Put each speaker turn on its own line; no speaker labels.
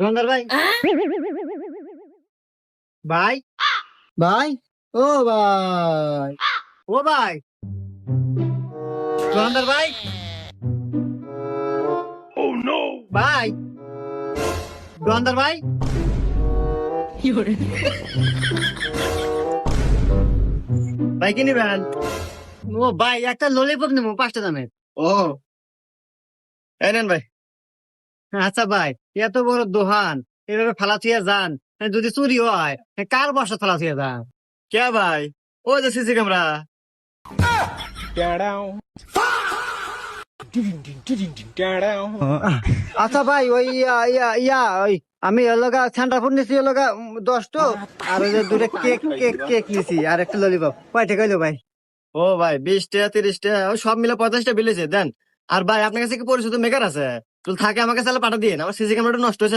রঙ্গার ভাই ভাই ভাই ও ভাই ও ভাই রঙ্গার ভাই ভাই রঙ্গার ভাই ভাই কি নিবেন? ও ভাই একটা ললিপপ নেবো 5টা দামের। ও এই নেন ভাই। আচ্ছা ভাই, এত বড় দোকান এভাবে ফালা থুইয়া যান, যদি চুরি হয় কার বসা ফালা থুইয়া যান? কে ভাই? ও যে সিসি ক্যামেরা। আচ্ছা ভাই, ওই ইয়া ইয়া ইয়া ওই আমি এলাকা ঠান্ডা ফুড নিছি, এলাকা 10টো, আর ওই যে দুটো কেক কেক কেক নিছি, আর একটা ললিপপ। কয়টা কইলো ভাই? ও ভাই 20টা 30টা ওই সব মিলে 50টা বিলেছে দেন। আর ভাই আপনার কাছে কি পরিচিত মেকার আছে? তো থাকে আমার কাছে পাঠা দিয়ে, আমার সিসি ক্যামেরাটা নষ্ট হয়েছে।